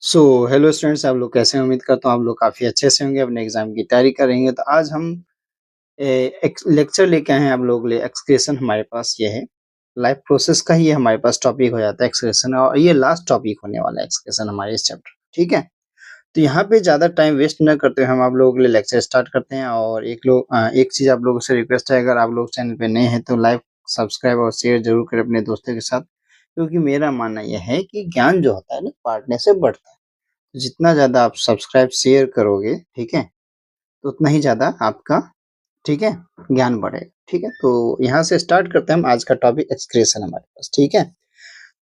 So hello students, आप लोग कैसे हैं? उम्मीद करता हूँ आप लोग काफ़ी अच्छे से होंगे, अपने एग्ज़ाम की तैयारी कर रहे हैं। तो आज हम एक लेक्चर लेके आए हैं आप लोगों के लिए। एक्सक्रीशन हमारे पास ये है, लाइफ प्रोसेस का ही हमारे पास टॉपिक हो जाता है एक्सक्रीशन, और ये लास्ट टॉपिक होने वाला है एक्सक्रीशन हमारे इस चैप्टर, ठीक है? तो यहाँ पे ज़्यादा टाइम वेस्ट ना करते हुए हम आप लोगों के लिए लेक्चर स्टार्ट करते हैं। और एक चीज़ आप लोगों से रिक्वेस्ट है, अगर आप लोग चैनल पे नए हैं तो लाइक, सब्सक्राइब और शेयर ज़रूर करें अपने दोस्तों के साथ, क्योंकि मेरा मानना ये है कि ज्ञान जो होता है ना, बाँटने से बढ़ता है। जितना ज़्यादा आप सब्सक्राइब शेयर करोगे, ठीक है? तो उतना ही ज़्यादा आपका, ठीक है, ज्ञान बढ़ेगा, ठीक है? तो यहाँ से स्टार्ट करते हैं हम आज का टॉपिक एक्सक्रीशन हमारे पास, ठीक है?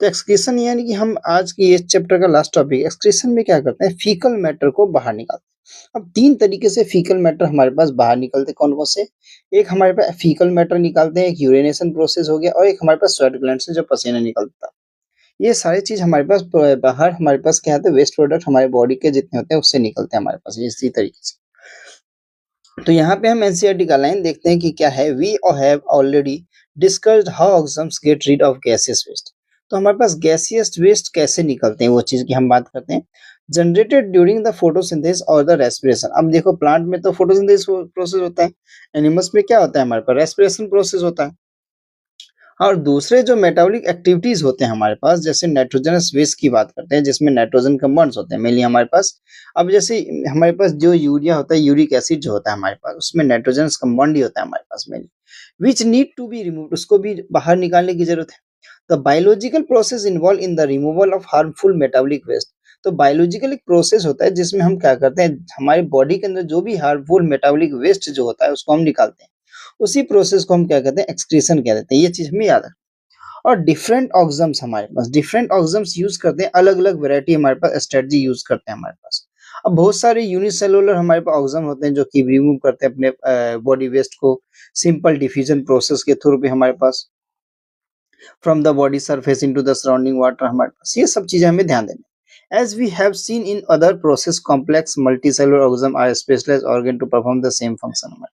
तो एक्सक्रीशन यानी कि हम आज की इस चैप्टर का लास्ट टॉपिक एक्सक्रीशन में क्या करते हैं, फीकल मैटर को बाहर निकालते हैं। अब 3 तरीके से फीकल मैटर हमारे पास बाहर निकलते हैं, कौन-कौन से? एक हमारे पास फीकल मैटर निकालते हैं, एक यूरिनेशन प्रोसेस हो गया, और एक हमारे पास स्वेट ग्लैंड से जो पसीना निकलता है। ये सारी चीज़ हमारे पास बाहर हमारे पास क्या आते हैं, वेस्ट प्रोडक्ट हमारे बॉडी के जितने होते हैं उससे निकलते हैं हमारे पास इसी तरीके से। तो यहाँ पे हम एनसीईआरटी का लाइन देखते हैं कि क्या है, we have already discussed how organisms get rid of gaseous waste. तो हमारे पास गैसियस वेस्ट कैसे निकलते हैं वो चीज़ की हम बात करते हैं। जनरेटेड ड्यूरिंग द फोटोसिंथेसिस और द रेस्पिरेशन। अब देखो, प्लांट में तो फोटोसिंथेसिस प्रोसेस होता है, एनिमल्स में क्या होता है, हमारे पास रेस्पिरेशन प्रोसेस होता है। और दूसरे जो मेटाबॉलिक एक्टिविटीज होते हैं हमारे पास, जैसे नाइट्रोजनस वेस्ट की बात करते हैं जिसमें नाइट्रोजन कंपाउंड्स होते हैं मेनली हमारे पास। अब जैसे हमारे पास जो यूरिया होता है, यूरिक एसिड जो होता है हमारे पास, उसमें नाइट्रोजनस कंपाउंड ही होता है हमारे पास mainly, which need to be remove, उसको भी बाहर निकालने की जरूरत है। The biological process involve in the removal of harmful metabolic waste. तो बायोलॉजिकल एक प्रोसेस होता है जिसमें हम क्या करते हैं, हमारे बॉडी के अंदर जो भी हार्मफुल मेटाबॉलिक वेस्ट जो होता है उसको हम निकालते हैं। उसी प्रोसेस को हम क्या कहते हैं, एक्सक्रीशन कह देते हैं। ये चीज हमें याद है। और डिफरेंट ऑक्सम्स हमारे पास, डिफरेंट ऑक्सम्स यूज करते हैं, अलग अलग वैरायटी हमारे पास स्ट्रेटजी यूज करते हैं हमारे पास। अब बहुत सारे यूनिसेलुलर हमारे पास ऑक्सम होते हैं जो कि रिमूव करते हैं अपने बॉडी वेस्ट को सिंपल डिफ्यूजन प्रोसेस के थ्रू भी हमारे पास, from the body surface into the surrounding water हमारे पास। ये सब चीजें हमें ध्यान देना। As we have seen in other process, complex multicellular organism are specialised organ to perform the same function हमारे।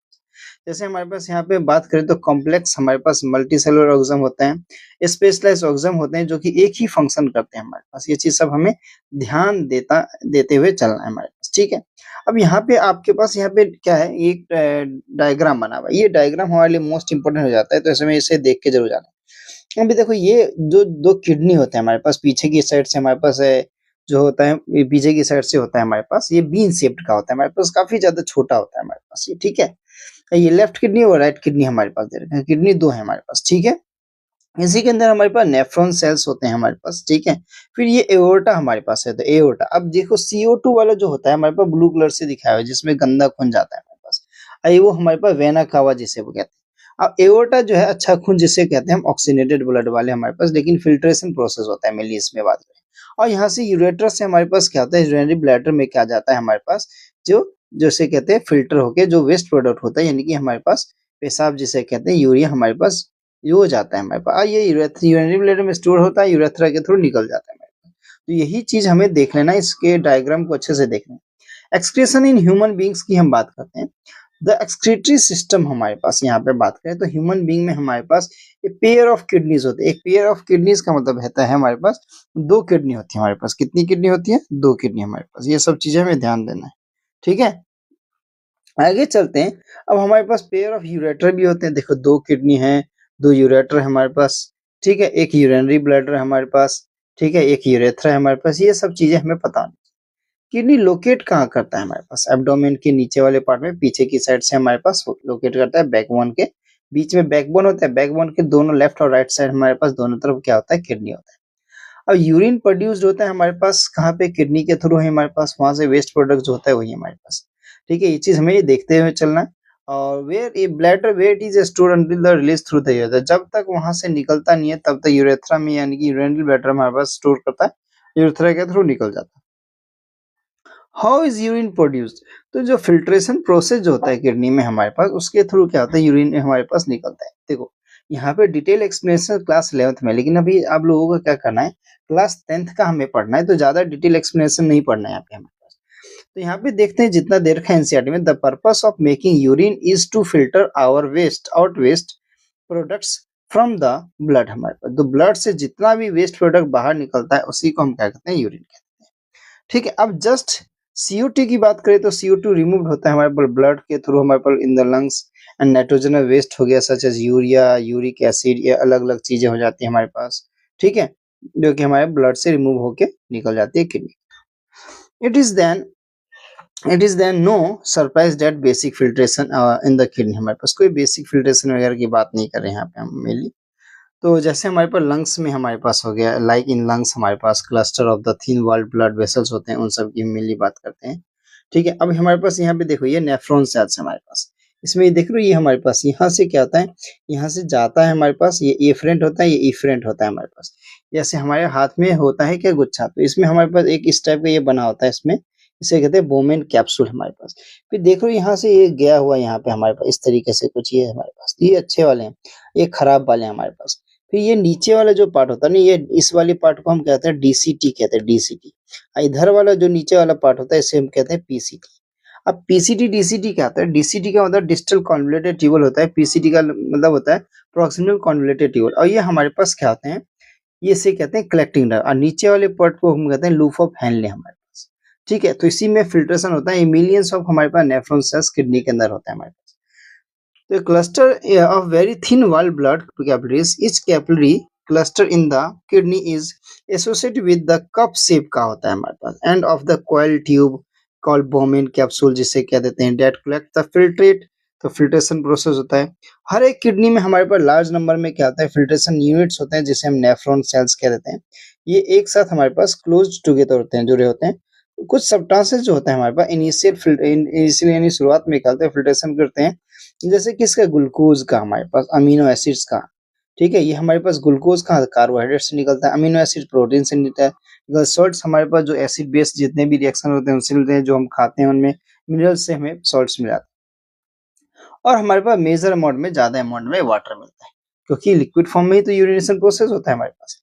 जैसे हमारे पास यहाँ पे बात करें तो कॉम्प्लेक्स हमारे पास मल्टी सेलुलर ऑर्गेनिज्म होते हैं, स्पेशलाइज्ड ऑर्गेनिज्म होते हैं जो कि एक ही फंक्शन करते हैं हमारे पास। ये चीज सब हमें ध्यान देते हुए चलना है हमारे पास, ठीक है? अब यहाँ पे आपके पास यहाँ पे क्या है, एक डायग्राम बना हुआ है। ये डायग्राम हमारे लिए मोस्ट इंपोर्टेंट हो जाता है, तो ऐसे में इसे देख के जरूर जाना। अभी देखो, ये जो दो किडनी होते हैं हमारे पास, पीछे की साइड से हमारे पास है, जो होता है ये पीछे की साइड से होता है हमारे पास, ये बीन शेप्ड का होता है हमारे पास, काफी ज्यादा छोटा होता है हमारे पास ये, ठीक है? ये लेफ्ट किडनी और राइट किडनी हमारे पास दे रखे हैं, किडनी 2 है हमारे पास, ठीक है? इसी के अंदर हमारे पास नेफ्रॉन सेल्स होते हैं हमारे पास, ठीक है? फिर ये एओर्टा हमारे पास है, तो एओर्टा, अब देखो CO2 वाला जो होता है हमारे पास ब्लू कलर से दिखाया हुआ है जिसमें गंदा खून जाता है हमारे पास, वो हमारे पास वेना कावा जिसे वो कहते हैं। अब एओर्टा जो है अच्छा खून जिसे कहते हैं हम, ऑक्सीनेटेड ब्लड वाले हमारे पास, लेकिन फिल्ट्रेशन प्रोसेस होता है मेनली इसमें बात करें। और यहाँ से यूरेटर से हमारे पास क्या होता है, यूरिनरी ब्लैडर में क्या जाता है हमारे पास, जो जैसे कहते हैं फिल्टर होके जो वेस्ट प्रोडक्ट होता है, यानी कि हमारे पास पेशाब जिसे कहते हैं, यूरिया हमारे पास ये हो जाता है हमारे पास, ये यूरिनरी ब्लैडर में स्टोर होता है, यूरेथ्रा के थ्रू निकल जाता है हमारे पास। तो यही चीज हमें देख लेना है, इसके डायग्राम को अच्छे से देखना है। एक्सक्रीशन इन ह्यूमन बींग्स की हम बात करते हैं। द एक्सक्रीटरी सिस्टम हमारे पास यहाँ पे बात करें तो ह्यूमन बींग में हमारे पास एक पेयर ऑफ किडनीज होते हैं। एक पेयर ऑफ किडनीज का मतलब रहता है हमारे पास 2 किडनी होती है हमारे पास। कितनी किडनी होती है? 2 किडनी हमारे पास। ये सब चीजें हमें ध्यान देना है, ठीक है? आगे चलते हैं। अब हमारे पास पेयर ऑफ यूरेटर भी होते हैं। देखो, 2 किडनी है, 2 यूरेटर है हमारे पास, ठीक है? एक यूरिनरी ब्लैडर है हमारे पास, ठीक है? एक यूरेथ्रा है हमारे पास। ये सब चीजें हमें पता होनी। किडनी लोकेट कहाँ करता है हमारे पास? एब्डोमेन के नीचे वाले पार्ट में, पीछे की साइड से हमारे पास लोकेट करता है, बैकबोन के बीच में बैकबोन होता है। बैकबोन के दोनों लेफ्ट और राइट साइड हमारे पास दोनों तरफ क्या होता है, किडनी होता है। अब यूरिन प्रोड्यूस्ड होता है हमारे पास कहाँ पे, किडनी के थ्रू है हमारे पास, वहां से वेस्ट प्रोडक्ट जो होता है वही हमारे पास, ठीक है? ये चीज हमें देखते हुए चलना है। और where a bladder weight is stored until the release through the urethra, जब तक वहां से निकलता नहीं है तब तक यूरेथ्रा में, यानी कि यूरिनरी ब्लैडर हमारे पास स्टोर करता है, यूरेथ्रा के थ्रू निकल जाता है। How is urine produced? तो जो फिल्ट्रेशन प्रोसेस जो होता है किडनी में हमारे पास, उसके थ्रू क्या होता है, यूरिन हमारे पास निकलता है। देखो, यहाँ पे डिटेल एक्सप्लेनेशन क्लास 11th में, लेकिन अभी आप लोगों को क्या करना है, क्लास 10th का हमें पढ़ना है, तो ज्यादा डिटेल एक्सप्लेनेशन नहीं पढ़ना है यहाँ पे हमें। तो यहाँ पे देखते हैं जितना देर का एनसीईआरटी में, the purpose of making urine is to filter our waste out waste products from the blood. हमारे पास तो ब्लड से जितना भी वेस्ट प्रोडक्ट बाहर निकलता है उसी को हम क्या कहते हैं, यूरिन कहते हैं। ठीक है, अब जस्ट CO2 की बात करें तो CO2 रिमूव्ड होता है हमारे पर ब्लड के थ्रू हमारे पर in the lungs and nitrogen waste हो गया such as urea, uric acid, ये अलग-अलग चीजें हो जाती है हमारे पास, ठीक है, जो कि हमारे ब्लड से रिमूव होके निकल जाती है kidney. It is then it is then no surprise that basic filtration in the kidney, हमारे पास कोई बेसिक फिल्ट्रेशन वगैरह की बात नहीं कर रहे हैं यहाँ पे हम मेनली। तो जैसे हमारे पास लंग्स में हमारे पास हो गया, लाइक इन लंग्स हमारे पास cluster of the thin walled blood vessels होते हैं, उन सब की मेनली बात करते हैं। ठीक है, अब हमारे पास यहाँ पे देखो ये नेफ्रॉन सेल्स है हमारे पास, इसमें ये देख रहे हो, ये हमारे पास यहाँ से क्या होता है, यहाँ से जाता है हमारे पास, ये एफरेंट होता है, ये इफरेंट होता है हमारे पास। जैसे हमारे हाथ में होता है क्या गुच्छा, तो इसमें हमारे पास एक इस टाइप का ये बना होता है, इसमें इसे कहते हैं बोमेन कैप्सूल हमारे पास। फिर देख रहे हो यहाँ से ये गया हुआ यहाँ पे हमारे पास इस तरीके से कुछ ये है हमारे पास, ये अच्छे वाले हैं, ये खराब वाले हैं हमारे पास। फिर ये नीचे वाला जो पार्ट होता है ना, ये इस वाले पार्ट को हम कहते हैं डीसीटी कहते हैं, डीसीटी। इधर वाला जो नीचे वाला पार्ट होता है इसे हम कहते हैं पीसीटी। अब पीसीटी डीसीटी क्या होता है, डीसीटी का मतलब डिस्टल कॉन्वोल्यूटेड ट्यूबल होता है, पीसीटी का मतलब होता है प्रॉक्सिमल कॉन्वोल्यूटेड ट्यूबल, और ये हमारे पास क्या होते हैं, ये इसे कहते हैं कलेक्टिंग नर्व, और नीचे वाले पार्ट को हम कहते हैं लूप ऑफ हैनले हमारे पास। ठीक है, तो इसी में फिल्ट्रेशन होता है, मिलियंस ऑफ हमारे पास नेफ्रॉन सेल्स किडनी के अंदर होता है हमारे पास। The cluster of very thin walled blood capillaries, each capillary cluster in the kidney is associated with the cup shape का होता है हमारे पास, end of the coil tube called Bowman capsule जिसे कह देते हैं, that collect the filtrate, तो filtration process होता है। हर एक किडनी में हमारे पास लार्ज नंबर में क्या होता है, फिल्ट्रेशन यूनिट्स होते हैं जिसे हम नेफ्रॉन सेल्स कह देते हैं। ये एक साथ हमारे पास क्लोज टुगेदर होते हैं, जुड़े होते हैं। कुछ सब्सटेंसेस जो होते हैं हमारे पास इनिशियल यानी शुरुआत में क्या होता है, फिल्ट्रेशन करते हैं, जैसे किसका, ग्लूकोज का, हमारे पास अमीनो एसिड्स का। ठीक है, ये हमारे पास ग्लूकोज का कार्बोहाइड्रेट से निकलता है, अमीनो एसिड प्रोटीन से निकलता है, सॉल्ट्स हमारे पास जो एसिड बेस जितने भी रिएक्शन होते हैं उनसे मिलते हैं, जो हम खाते हैं उनमें मिनरल्स से हमें सॉल्ट्स मिल जाते हैं, और हमारे पास मेजर अमाउंट में, ज्यादा अमाउंट में वाटर मिलता है, क्योंकि लिक्विड फॉर्म में ही तो यूरिनेशन प्रोसेस होता है हमारे पास।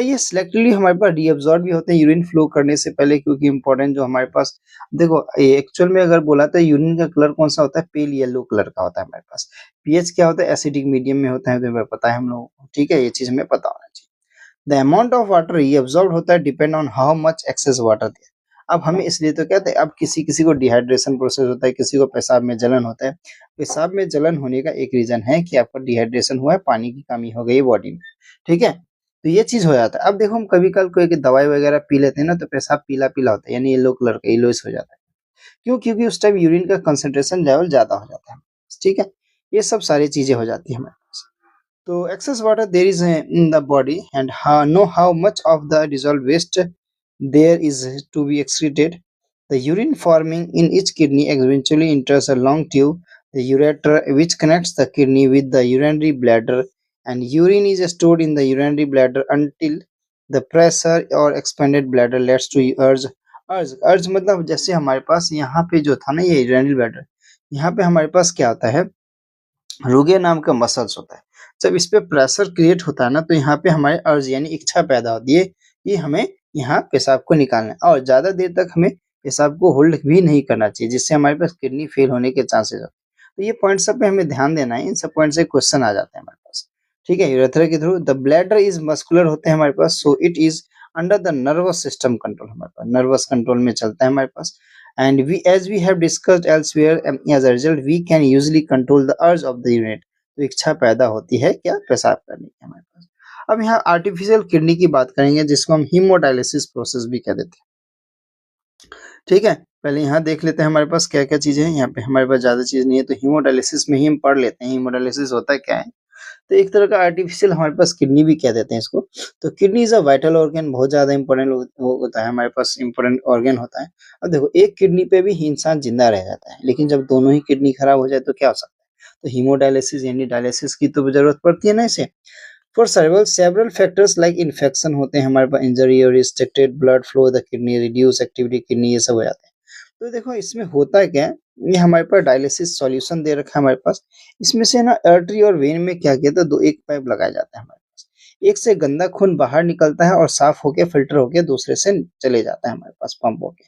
ये सिलेक्टिवली हमारे पास रीअब्सॉर्ब भी होते हैं यूरिन फ्लो करने से पहले, क्योंकि इंपॉर्टेंट जो हमारे पास, देखो एक्चुअल में अगर बोला तो यूरिन का कलर कौन सा होता है, पेल येलो कलर का होता है हमारे पास। पीएच क्या होता है, एसिडिक मीडियम में होता है, तो हमें पता है हम लोगों को, ठीक है, ये चीज हमें पता होना चाहिए। The amount of water reabsorb होता है depend on how much excess water there. अब हमें इसलिए तो कहते हैं, अब किसी किसी को डिहाइड्रेशन प्रोसेस होता है, किसी को पेशाब में जलन होता है। पेशाब में जलन होने का एक रीजन है कि आपका डिहाइड्रेशन हुआ है, पानी की कमी हो गई बॉडी में, ठीक है, तो ये चीज हो जाता है। अब देखो हम कभी कल कोई दवाई वगैरह पी लेते हैं ना, तो पेशाब पीला पीला होता है, यानी येलो कलर का, येलोइश हो जाता है। क्यों, क्योंकि उस टाइम यूरिन का कंसंट्रेशन लेवल ज्यादा हो जाता है, ठीक है, ये सब सारी चीजें हो जाती है हमारे पास। So excess water there is in the body, and know how much of the dissolved waste there is to be excreted. The urine forming in each kidney eventually enters a long tube, the ureter, which connects the kidney with the urinary bladder, and urine is stored in the urinary bladder until the pressure or expanded bladder leads to urge। अर्ज मतलब जैसे हमारे पास यहाँ पे जो था ना, ये यूरिनरी ब्लैडर, यहाँ पे हमारे पास क्या होता है, रुगे नाम का मसल्स होता है। जब इस पे प्रेशर क्रिएट होता है ना, तो यहाँ पे हमारे अर्ज यानी इच्छा पैदा होती है कि हमें यहाँ पेशाब को निकालना है, और ज्यादा देर तक हमें पेशाब को होल्ड भी नहीं करना चाहिए, जिससे हमारे पास किडनी फेल होने के चांसेस होते हैं। तो ये पॉइंट सब पे हमें ध्यान देना है, इन सब पॉइंट से क्वेश्चन आ जाते हैं हमारे पास। ठीक है, यूरेथ्रा के through the bladder is muscular होते हैं हमारे पास, so it is under the nervous system control, हमारे पास नर्वस कंट्रोल में चलता है हमारे पास। And as we have discussed elsewhere, as a result, we can usually control the urge of the unit। तो इच्छा पैदा होती है क्या, पेशाब करने की हमारे पास। अब यहाँ आर्टिफिशियल किडनी की बात करेंगे, जिसको हम हीमोडायलिसिस प्रोसेस भी कह देते हैं। ठीक है, पहले यहाँ देख लेते हैं हमारे पास क्या क्या चीजें हैं। यहाँ पे हमारे पास ज्यादा चीज नहीं है, तो हीमोडायलिसिस में ही हम पढ़ लेते हैं हीमोडायलिसिस होता क्या है। तो एक तरह का आर्टिफिशियल हमारे पास किडनी भी कह देते हैं इसको। तो kidney is a vital organ, बहुत ज्यादा इंपॉर्टेंट होता है हमारे पास, इंपॉर्टेंट ऑर्गन होता है। अब देखो एक किडनी पे भी इंसान जिंदा रह जाता है, लेकिन जब दोनों ही किडनी खराब हो जाए तो क्या हो सकता है, तो हीमोडायलिसिस यानी डायलिसिस की तो जरूरत पड़ती है ना इसे। For several factors like infection होते हैं हमारे पास, इंजरी और restricted blood flow the kidney, reduce activity kidney, ये सब हो जाते हैं। तो देखो इसमें होता है क्या, ये हमारे पास डायलिसिस सॉल्यूशन दे रखा है हमारे पास। इसमें से ना आर्टरी और वेन में क्या किया था, दो एक पाइप लगाया जाता है हमारे पास, एक से गंदा खून बाहर निकलता है और साफ होके फिल्टर होके दूसरे से चले जाता है हमारे पास पंप होके।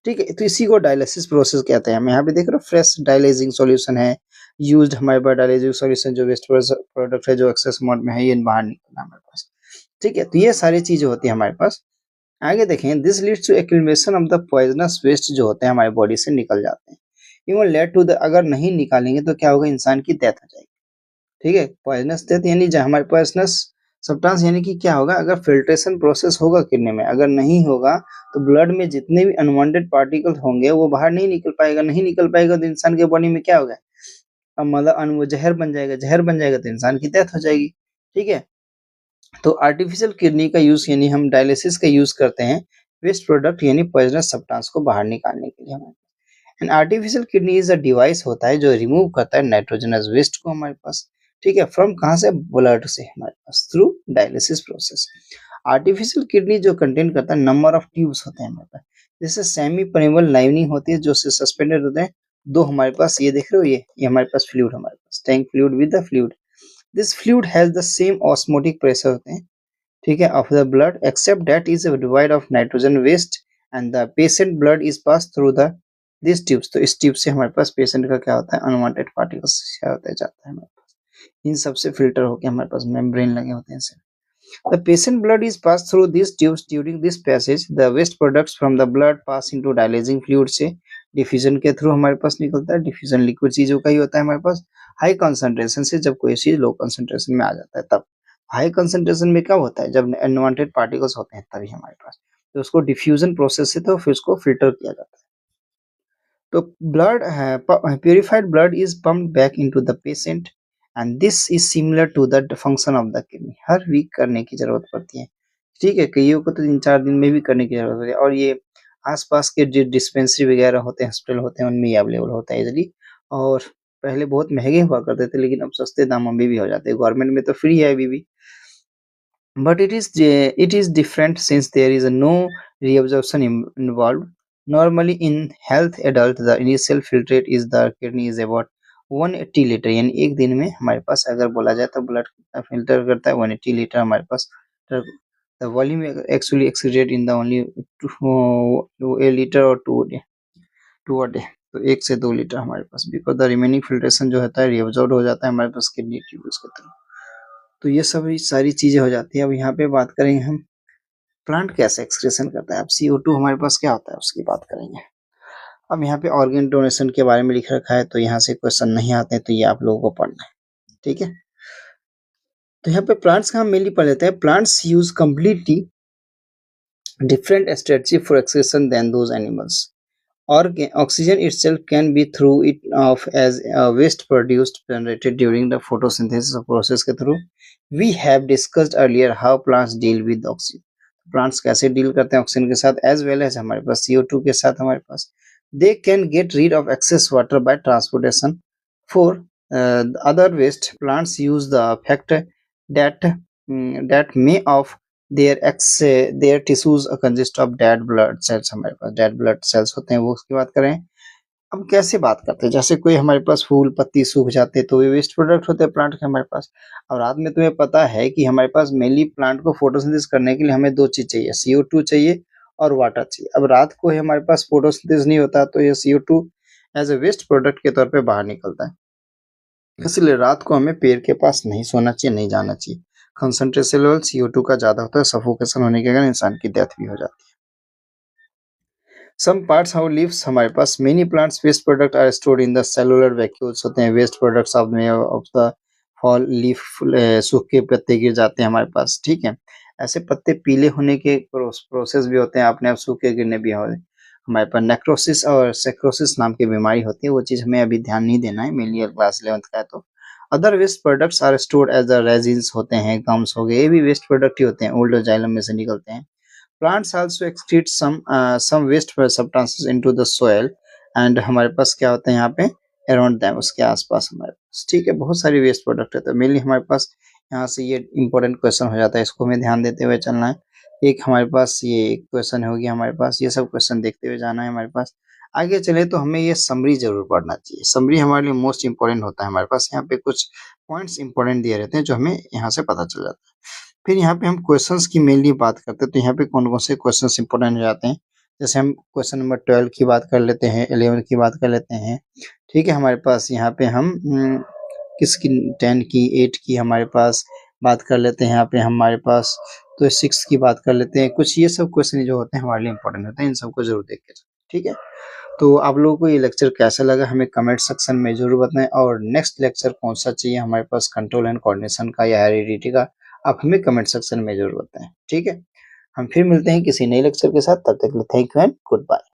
ठीक है, तो इसी को डायलिसिस प्रोसेस कहते हैं। हम यहाँ पे देख रहे हो फ्रेश डायलाइजिंग सॉल्यूशन है यूज्ड, हमारे पास डायलाइजिंग सॉल्यूशन जो वेस्ट प्रोडक्ट है जो एक्सेस अमाउंट में है, ये बाहर निकलना हमारे पास। ठीक है, तो ये सारी चीजें होती है हमारे पास। आगे देखें, this leads to accumulation of the poisonous waste जो होते हैं हमारे बॉडी से निकल जाते हैं। इवन लेड टू द, अगर नहीं निकालेंगे तो क्या होगा, इंसान की डेथ हो जाएगी। ठीक है, पॉइजनस डेथ यानी जो हमारे पॉइजनस सब्सटेंस यानी कि क्या होगा, अगर फिल्ट्रेशन प्रोसेस होगा किडनी में, अगर नहीं होगा तो ब्लड में जितने भी अनवांटेड पार्टिकल होंगे वो बाहर नहीं निकल पाएगा, नहीं निकल पाएगा तो इंसान के बॉडी में क्या होगा, अब मतलब वो जहर बन जाएगा, जहर बन जाएगा तो इंसान की डेथ हो जाएगी। ठीक है, तो आर्टिफिशियल किडनी का यूज यानी हम डायलिसिस का यूज करते हैं वेस्ट प्रोडक्ट यानी पॉइजनस सब्सटेंस को बाहर निकालने के लिए हमारे। And artificial kidney is a device होता है जो रिमूव करता है नाइट्रोजनस वेस्ट को हमारे पास। ठीक है, फ्रॉम कहाँ से, ब्लड से हमारे pass through dialysis process. Artificial kidney जो कंटेन करता है नंबर ऑफ ट्यूब्स होते हैं हमारे पास, जैसे सेमी परमेबल लाइनिंग होती है जो से सस्पेंडेड होते हैं दो हमारे पास, ये देख रहे हो, ये हमारे पास फ्लूइड, हमारे पास tank fluid with the fluid. This fluid has the same osmotic pressure होते हैं, ठीक है, of the blood except that is devoid of nitrogen waste and the patient blood is passed through the these tubes। तो इस tube से हमारे पास patient का क्या होता है, अनवांटेड पार्टिकल्स क्या होता है, जाता है हमारे पास, इन सब से फिल्टर होकर हमारे पास मेम्ब्रेन लगे होते हैं इनसे। The patient blood is passed through these tubes during this passage the waste products from the blood pass into dialysing fluid से डिफ्यूजन के थ्रू हमारे पास निकलता है। डिफ्यूजन लिक्विड चीजों का ही होता है हमारे पास, हाई कंसंट्रेशन से, जब कोई चीज लो कंसंट्रेशन में आ जाता है तब। हाई कंसंट्रेशन में कब होता है, जब अनवांटेड पार्टिकल्स होते हैं तभी हमारे पास, तो उसको डिफ्यूजन प्रोसेस से तो फिर उसको फिल्टर किया जाता है। तो blood purified blood is pumped back into the patient and this is similar to the function of the kidney. हर वीक करने की जरूरत पड़ती है, ठीक है, कईयों को तो 3-4 दिन में भी करने की जरूरत होती है, और ये आसपास के जो डिस्पेंसरी वगैरह होते हैं, हॉस्पिटल होते हैं, उनमें अवेलेबल होता है इजिली। और पहले बहुत महंगे हुआ करते थे लेकिन अब सस्ते दामों में भी हो जाते हैं, गवर्नमेंट में तो फ्री है अभी भी। But it is different since there is no reabsorption involved. Normally in health adult the initial filtrate is the kidney is about 180 litre, यानी एक दिन में हमारे पास अगर बोला जाए तो ब्लड कितना फिल्टर करता है, 180 लीटर हमारे पास। the volume actually excreted in the only 2 a liter or 2 a day, तो 1 से 2 लीटर हमारे पास, बिकॉज द रिमेनिंग फिल्ट्रेशन जो होता है रिअब्सॉर्ब हो जाता है हमारे पास किडनी ट्यूब्स के थ्रू। तो ये सभी सारी चीजें हो जाती है। अब यहाँ पे बात करेंगे हम प्लांट कैसे एक्सक्रीशन करता है, अब CO2 हमारे पास क्या होता है उसकी बात करेंगे। अब यहाँ पे ऑर्गन डोनेशन के बारे में लिख रखा है तो यहाँ से क्वेश्चन नहीं आते हैं, तो ये आप लोगों को पढ़ना है, ठीक है। तो यहाँ पे प्लांट्स का हम मेनली पढ़ लेते हैं। Plants use completely different strategy for excretion than those animals. Oxygen itself can be through it off as a waste produced generated during the photosynthesis process के through. We have discussed earlier how plants deal with oxygen. Plants कैसे deal करते हैं oxygen के साथ, as well as हमारे पास CO2 के साथ हमारे पास। They can get rid of excess water by transportation. For other waste, plants use the effect that may of their tissues consist of dead blood cells। हमारे पास dead blood cells होते हैं, वो उसकी बात करें। अब कैसे बात करते हैं, जैसे कोई हमारे पास फूल पत्ती सूख जाते हैं तो ये वेस्ट प्रोडक्ट होते हैं प्लांट के हमारे पास। और रात में तुम्हें पता है कि हमारे पास मेनली प्लांट को फोटोसिंथेसिस करने के लिए हमें 2 चीज चाहिए, CO2 चाहिए और वाटर चाहिए। अब रात को ही हमारे पास फोटोसिंथेसिस नहीं होता तो ये CO2 as a waste product के तौर पर बाहर निकलता है, इसलिए रात को हमें पेड़ के पास नहीं सोना चाहिए, नहीं जाना चाहिए। कंसंट्रेशन लेवल CO2 का ज्यादा होता है, सफोकेशन होने के कारण इंसान की डेथ भी हो जाती है। सम पार्ट्स ऑफ लीव्स हमारे पास, many plants waste product are stored in the cellular vacuoles होते हैं, waste products of the fall leaf, सूख के पत्ते गिर जाते हैं हमारे पास, ठीक है। ऐसे पत्ते पीले होने के प्रोसेस भी होते हैं, अपने आप सूख के गिरने भी होते हैं। हमारे पास नेक्रोसिस और सेक्रोसिस नाम की बीमारी होती है, वो चीज हमें अभी ध्यान नहीं देना है, मेनली क्लास 11th का है। तो other waste products are stored as the resins होते हैं, गम्स हो गए, ये भी वेस्ट प्रोडक्ट ही होते हैं, ओल्ड जाइलम में से निकलते हैं। Plants also excrete some waste substances into the soil and हमारे पास क्या होता है यहाँ पे around them, उसके आसपास हमारे पास, ठीक है, बहुत सारी वेस्ट प्रोडक्ट है। तो मेनली हमारे पास यहाँ से ये इंपॉर्टेंट क्वेश्चन हो जाता है, इसको हमें ध्यान देते हुए चलना है। एक हमारे पास ये क्वेश्चन हो गया, हमारे पास ये सब क्वेश्चन देखते हुए जाना है हमारे पास। आगे चले तो हमें ये समरी जरूर पढ़ना चाहिए, समरी हमारे लिए मोस्ट इंपॉर्टेंट होता है। हमारे पास यहाँ पे कुछ पॉइंट्स इंपॉर्टेंट दिए रहते हैं जो हमें यहाँ से पता चल जाता है। फिर यहाँ पे हम क्वेश्चंस की मेनली बात करते हैं, तो यहाँ पे कौन कौन से क्वेश्चंस इंपॉर्टेंट हो जाते हैं, जैसे हम क्वेश्चन नंबर 12 की बात कर लेते हैं, 11 की बात कर लेते हैं, ठीक है। हमारे पास यहाँ पे हम किसकी 10 की 8 की हमारे पास बात कर लेते हैं यहाँ पे हमारे पास, तो 6 की बात कर लेते हैं। कुछ ये सब क्वेश्चन जो होते हैं हमारे लिए इंपॉर्टेंट होते हैं, इन सबको ज़रूर देख के जाएँ, ठीक है? तो आप लोगों को ये लेक्चर कैसा लगा हमें कमेंट सेक्शन में ज़रूर बताएँ, और नेक्स्ट लेक्चर कौन-सा चाहिए हमारे पास कंट्रोल एंड कोऑर्डिनेशन का या हेरिडिटी का, आप हमें कमेंट सेक्शन में ज़रूर बताएँ, ठीक है? हम फिर मिलते हैं किसी नए लेक्चर के साथ, तब तक के लिए thank you and good bye.